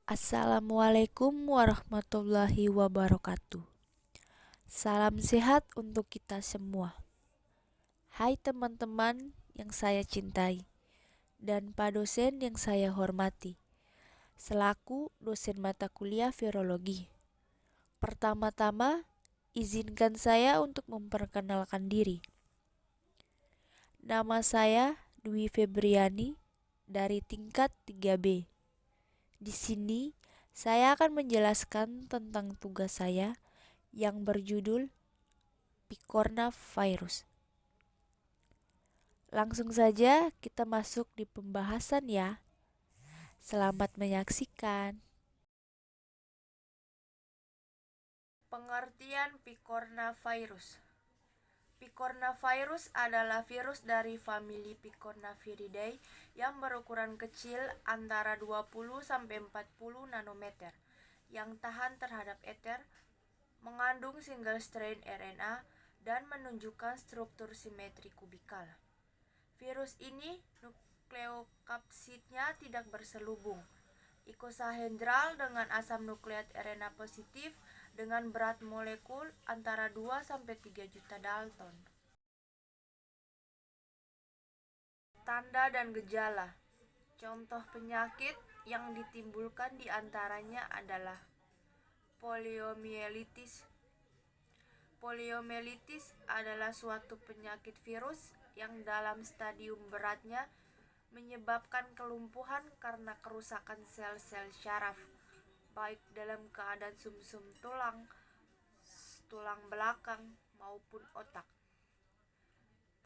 Assalamualaikum warahmatullahi wabarakatuh. Salam sehat untuk kita semua. Hai teman-teman yang saya cintai dan Pak dosen yang saya hormati, selaku dosen mata kuliah virologi. Pertama-tama, izinkan saya untuk memperkenalkan diri. Nama saya Dwi Febriani dari tingkat 3B. Di sini saya akan menjelaskan tentang tugas saya yang berjudul Picorna Virus. Langsung saja kita masuk di pembahasan ya. Selamat menyaksikan. Pengertian Picorna Virus. Picorna virus adalah virus dari famili Picornaviridae yang berukuran kecil antara 20-40 nanometer, yang tahan terhadap eter, mengandung single strain RNA, dan menunjukkan struktur simetri kubikal. Virus ini nukleokapsidnya tidak berselubung, ikosahedral dengan asam nukleat RNA positif dengan berat molekul antara 2-3 juta Dalton. Tanda dan gejala. Contoh penyakit yang ditimbulkan diantaranya adalah poliomielitis. Poliomielitis adalah suatu penyakit virus yang dalam stadium beratnya menyebabkan kelumpuhan karena kerusakan sel-sel syaraf, baik dalam keadaan sumsum tulang belakang maupun otak.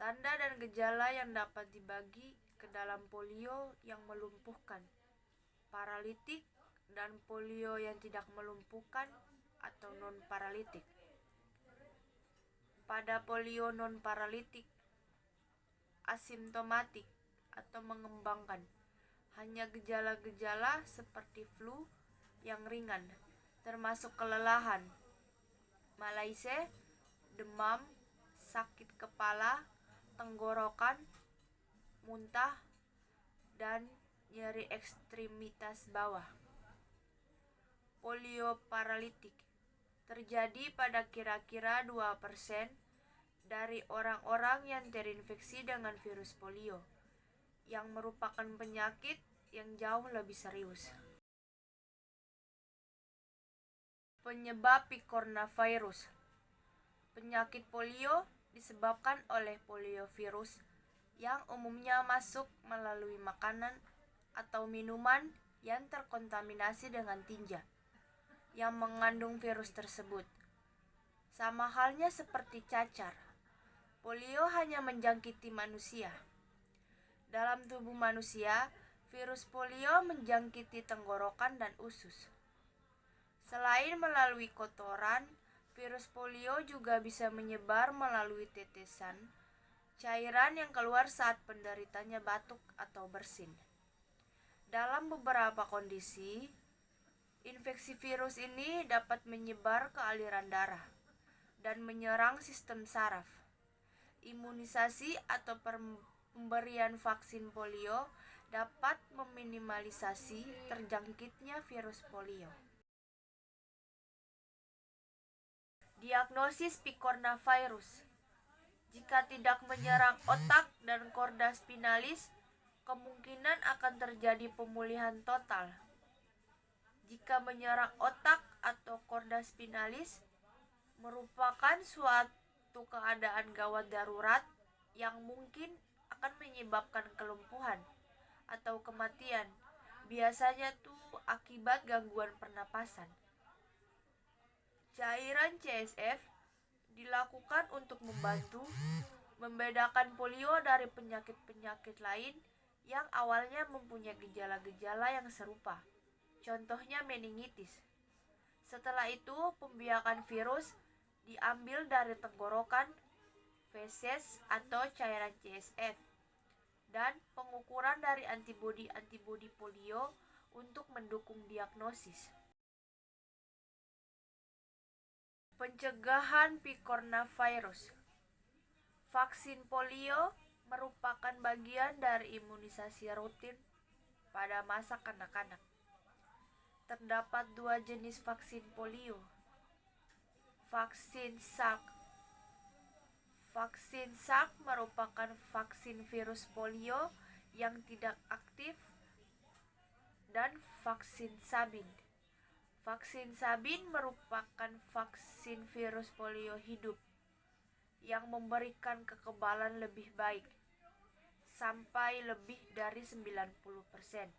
Tanda dan gejala yang dapat dibagi ke dalam polio yang melumpuhkan, paralitik, dan polio yang tidak melumpuhkan atau non-paralitik. Pada polio non-paralitik, asimptomatik atau mengembangkan, hanya gejala-gejala seperti flu yang ringan, termasuk kelelahan, malaise, demam, sakit kepala, tenggorokan, muntah, dan nyeri ekstremitas bawah. Polio paralitik terjadi pada kira-kira 2% dari orang-orang yang terinfeksi dengan virus polio, yang merupakan penyakit yang jauh lebih serius. Penyebab Picorna virus. Penyakit polio disebabkan oleh poliovirus yang umumnya masuk melalui makanan atau minuman yang terkontaminasi dengan tinja yang mengandung virus tersebut. Sama halnya seperti cacar, polio hanya menjangkiti manusia. Dalam tubuh manusia, virus polio menjangkiti tenggorokan dan usus. Selain melalui kotoran, virus polio juga bisa menyebar melalui tetesan cairan yang keluar saat penderitanya batuk atau bersin. Dalam beberapa kondisi, infeksi virus ini dapat menyebar ke aliran darah dan menyerang sistem saraf. Imunisasi atau pemberian vaksin polio dapat meminimalisasi terjangkitnya virus polio. Diagnosis Picorna virus. Jika tidak menyerang otak dan korda spinalis, kemungkinan akan terjadi pemulihan total. Jika menyerang otak atau korda spinalis, merupakan suatu keadaan gawat darurat yang mungkin akan menyebabkan kelumpuhan atau kematian, biasanya akibat gangguan pernapasan. Cairan CSF dilakukan untuk membantu membedakan polio dari penyakit-penyakit lain yang awalnya mempunyai gejala-gejala yang serupa, contohnya meningitis. Setelah itu, pembiakan virus diambil dari tenggorokan, feses atau cairan CSF, dan pengukuran dari antibodi polio untuk mendukung diagnosis. Pencegahan Picorna virus. Vaksin polio merupakan bagian dari imunisasi rutin pada masa kanak-kanak. Terdapat dua jenis vaksin polio. Vaksin Salk. Vaksin Salk merupakan vaksin virus polio yang tidak aktif, dan vaksin Sabin. Vaksin Sabin merupakan vaksin virus polio hidup yang memberikan kekebalan lebih baik sampai lebih dari 90%.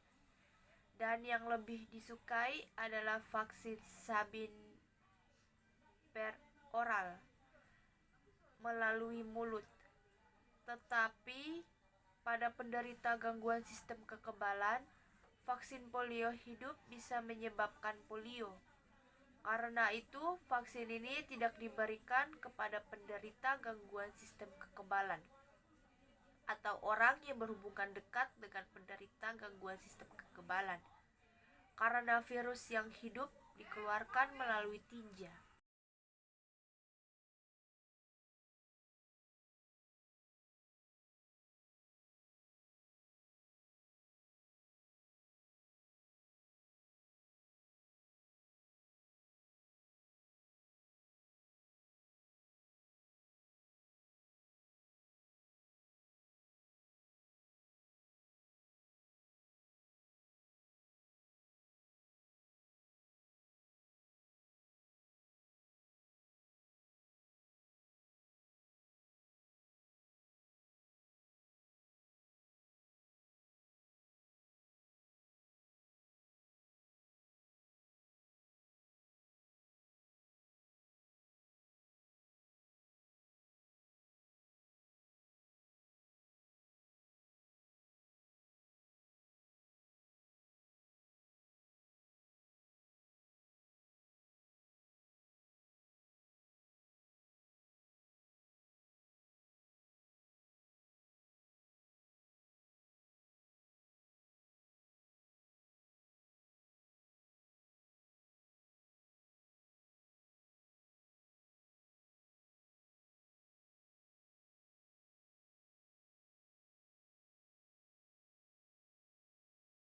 Dan yang lebih disukai adalah vaksin Sabin per oral melalui mulut. Tetapi pada penderita gangguan sistem kekebalan, vaksin polio hidup bisa menyebabkan polio. Karena itu, vaksin ini tidak diberikan kepada penderita gangguan sistem kekebalan atau orang yang berhubungan dekat dengan penderita gangguan sistem kekebalan, karena virus yang hidup dikeluarkan melalui tinja.